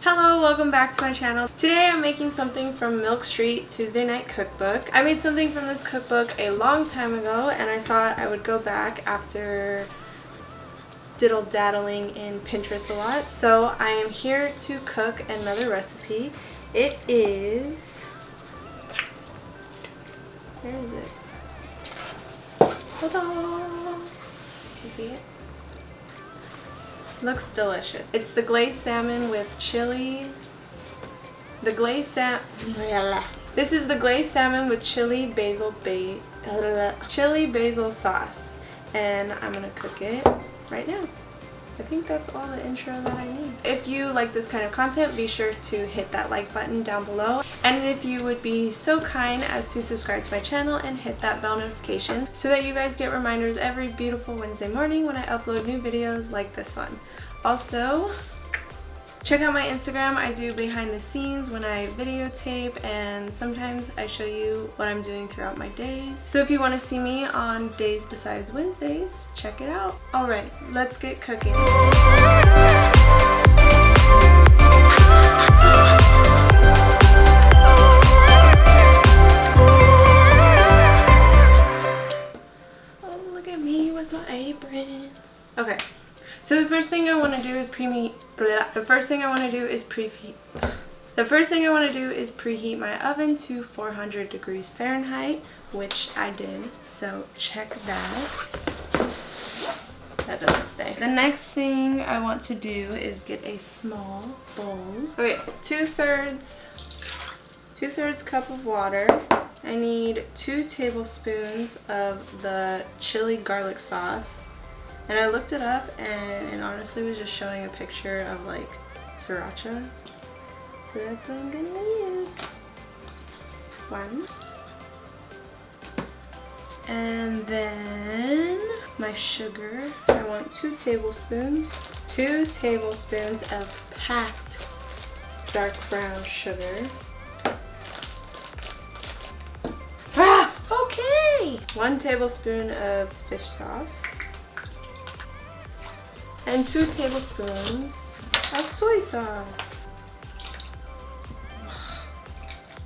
Hello, welcome back to my channel. Today I'm making something from Milk Street Tuesday Night Cookbook. I made something from this cookbook a long time ago and I thought I would go back after diddle-daddling in Pinterest a lot. So I am here to cook another recipe. It is... where is it? Ta-da! Can you see it? Looks delicious. It's the glazed salmon with chili. This is the glazed salmon with chili-basil sauce, and I'm gonna cook it right now. I think that's all the intro that I need. If you like this kind of content, be sure to hit that like button down below. And if you would be so kind as to subscribe to my channel and hit that bell notification so that you guys get reminders every beautiful Wednesday morning when I upload new videos like this one. Also, check out my Instagram. I do behind the scenes when I videotape, and sometimes I show you what I'm doing throughout my days. So if you want to see me on days besides Wednesdays, check it out. Alright, let's get cooking. Oh, look at me with my apron. Okay. So the first thing I want to do is preheat my oven to 400 degrees Fahrenheit, which I did. So check that. That doesn't stay. The next thing I want to do is get a small bowl. Okay, two-thirds cup of water. I need 2 tablespoons of the chili garlic sauce. And I looked it up and it honestly was just showing a picture of like sriracha. So that's what I'm gonna use. 1. And then my sugar. I want 2 tablespoons. 2 tablespoons of packed dark brown sugar. Ah! Okay! 1 tablespoon of fish sauce. And 2 tablespoons of soy sauce.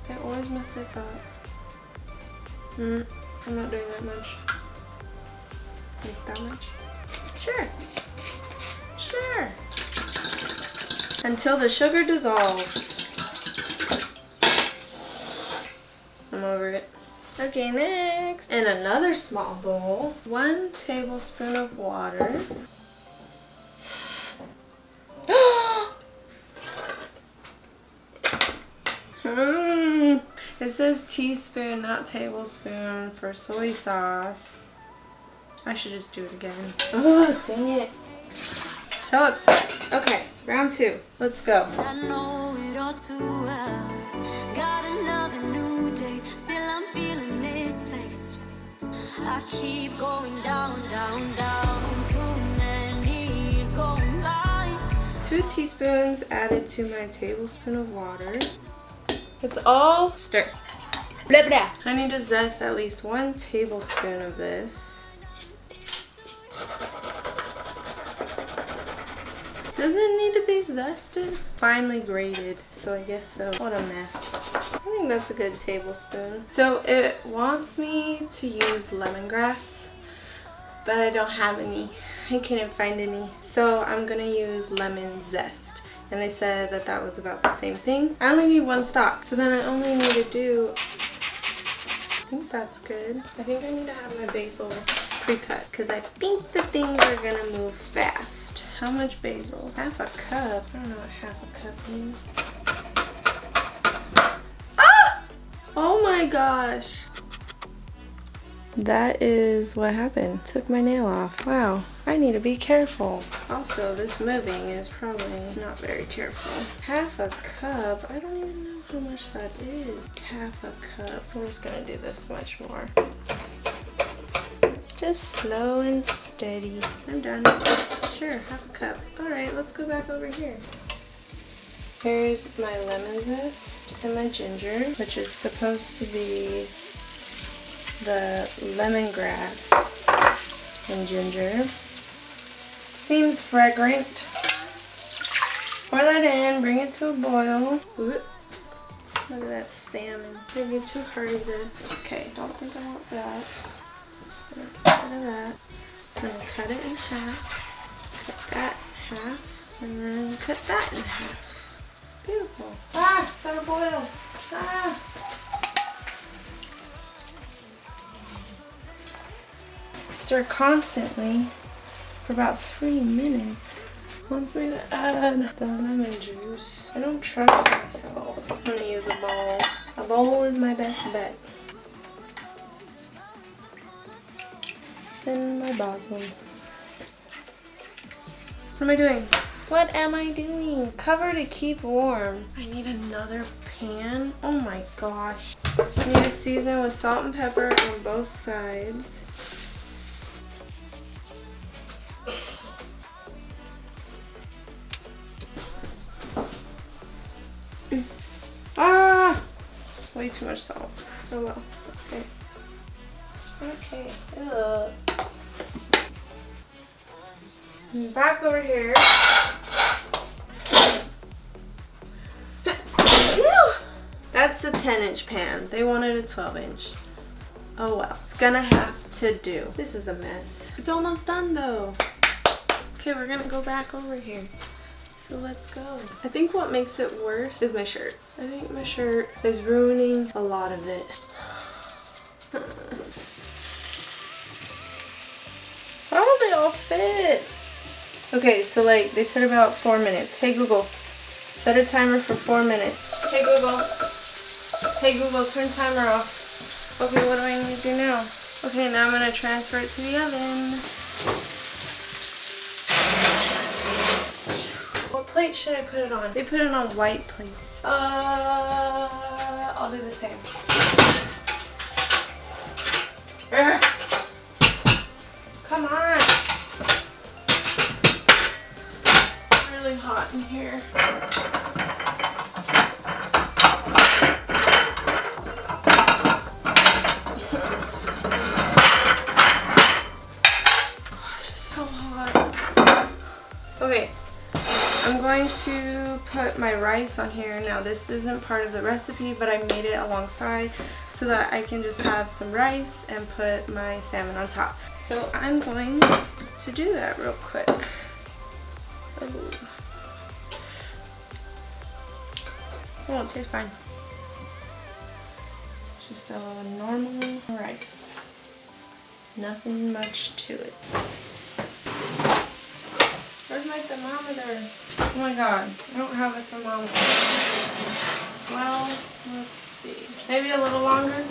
I always mess it up. I'm not doing that much. Make that much? Sure. Sure. Until the sugar dissolves. I'm over it. Okay, next. In another small bowl, 1 tablespoon of water. It says teaspoon, not tablespoon for soy sauce. I should just do it again. Oh, dang it. So upset. Okay, round 2. Let's go. I know it all too well. Got another new day. Still I'm feeling misplaced. I keep going down, down, down. Too many years going by. 2 teaspoons added to my tablespoon of water. It's all stir. Blah, blah. I need to zest at least 1 tablespoon of this. Does it need to be zested? Finely grated, so I guess so. What a mess. I think that's a good tablespoon. So it wants me to use lemongrass, but I don't have any. I couldn't find any. So I'm gonna use lemon zest. And they said that that was about the same thing. I only need 1 stalk, so then I only need to do, I think that's good. I think I need to have my basil pre-cut because I think the things are gonna move fast. How much basil? Half a cup. I don't know what half a cup means. Ah! Oh my gosh. That is what happened. Took my nail off. Wow. I need to be careful. Also, this moving is probably not very careful. Half a cup? I don't even know how much that is. Half a cup. I'm just gonna do this much more. Just slow and steady. I'm done. Sure, half a cup. Alright, let's go back over here. Here's my lemon zest and my ginger, which is supposed to be the lemongrass and ginger. Seems fragrant. Pour that in, bring it to a boil. Look at that salmon. Don't get too hard of this. Okay, don't think I want that. I'm gonna get rid of that. I'm gonna cut it in half. Cut that in half. And then cut that in half. Beautiful. Ah, it's on a boil. Ah. Stir constantly for about 3 minutes. Once we add the lemon juice, I don't trust myself. I'm gonna use a bowl. A bowl is my best bet. And my basil. What am I doing? What am I doing? Cover to keep warm. I need another pan. Oh my gosh. I need to season with salt and pepper on both sides. Ah! Way too much salt. Oh well. Okay. Okay. Ugh. Back over here. That's a 10-inch pan. They wanted a 12-inch. Oh well. It's gonna have to do. This is a mess. It's almost done though. Okay, we're gonna go back over here. So let's go. I think what makes it worse is my shirt. I think my shirt is ruining a lot of it. How do they all fit? Okay, so like they said about 4 minutes. Hey Google, set a timer for 4 minutes. Hey Google. Hey Google, turn timer off. Okay, what do I need to do now? Okay, now I'm gonna transfer it to the oven. What plate should I put it on? They put it on white plates. I'll do the same. Come on. It's really hot in here. Gosh, it's so hot. Okay. I'm going to put my rice on here. Now this isn't part of the recipe, but I made it alongside so that I can just have some rice and put my salmon on top. So I'm going to do that real quick. Ooh. Oh, it tastes fine. Just a normal rice. Nothing much to it. Where's my thermometer? Oh my god, I don't have a thermometer. Well, let's see. Maybe a little longer?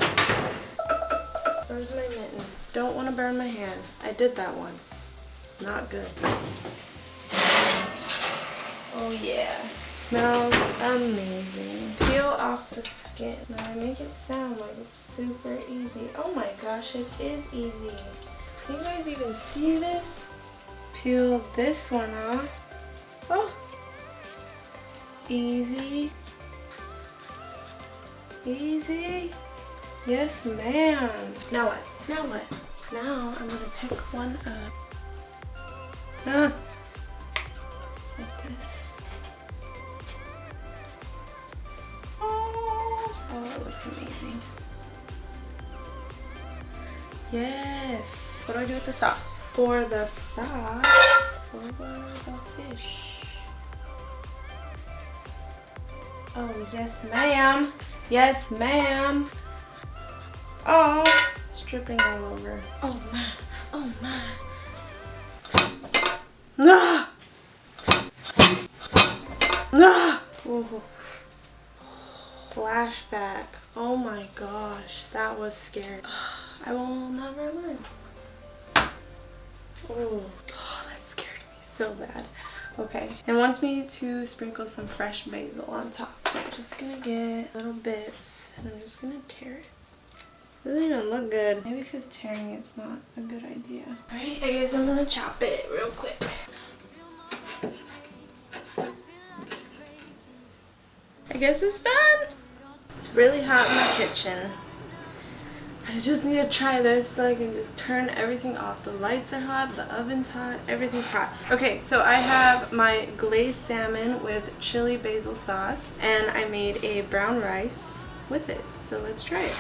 Where's my mitten? Don't want to burn my hand. I did that once. Not good. Oh yeah. Smells amazing. Peel off the skin. Now I make it sound like it's super easy. Oh my gosh, it is easy. Can you guys even see this? Peel this one off. Oh, easy, easy. Yes, ma'am. Now what? Now what? Now I'm gonna pick one up. Just like this. Oh, it looks amazing. Yes. What do I do with the sauce? For the sauce, for the fish. Oh, yes, ma'am. Yes, ma'am. Oh, it's dripping all over. Oh, my. Oh, my. Ah! Ah! Oh. Flashback. Oh, my gosh. That was scary. I will never learn. Oh, that scared me so bad. Okay, it wants me to sprinkle some fresh basil on top. I'm just gonna get little bits and I'm just gonna tear it. Doesn't even look good. Maybe because tearing it's not a good idea. Alright, I guess I'm gonna chop it real quick. I guess it's done. It's really hot in my kitchen. I just need to try this so I can just turn everything off. The lights are hot, the oven's hot, everything's hot. Okay, so I have my glazed salmon with chili-basil sauce, and I made a brown rice with it. So let's try it.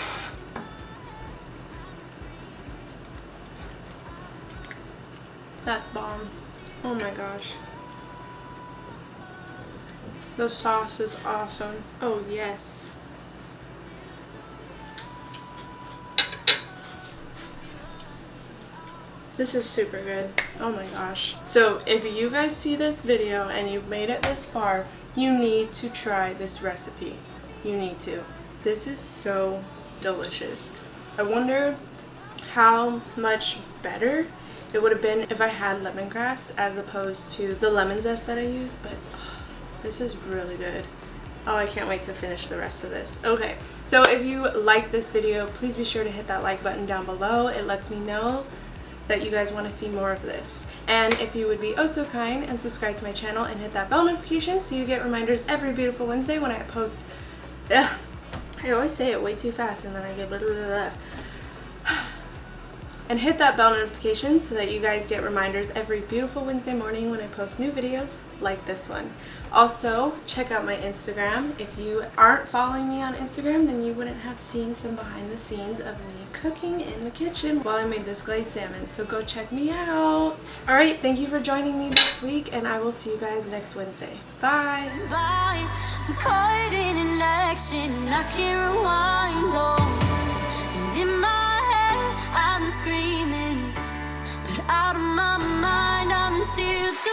That's bomb. Oh my gosh. The sauce is awesome. Oh yes. This is super good. Oh my gosh. So if you guys see this video and you've made it this far, you need to try this recipe. You need to. This is so delicious. I wonder how much better it would have been if I had lemongrass as opposed to the lemon zest that I used, but this is really good. Oh, I can't wait to finish the rest of this. Okay, so if you like this video, please be sure to hit that like button down below. It lets me know that you guys want to see more of this. And if you would be oh so kind and subscribe to my channel and hit that bell notification so you get reminders every beautiful Wednesday when I post. I always say it way too fast and then I get blah, blah, blah, blah. And hit that bell notification so that you guys get reminders every beautiful Wednesday morning when I post new videos like this one. Also, check out my Instagram. If you aren't following me on Instagram, then you wouldn't have seen some behind the scenes of me cooking in the kitchen while I made this glazed salmon. So go check me out. Alright, thank you for joining me this week, and I will see you guys next Wednesday. Bye! I'm caught in an action, I can't rewind, and in my head I'm screaming, but out of my mind I'm still too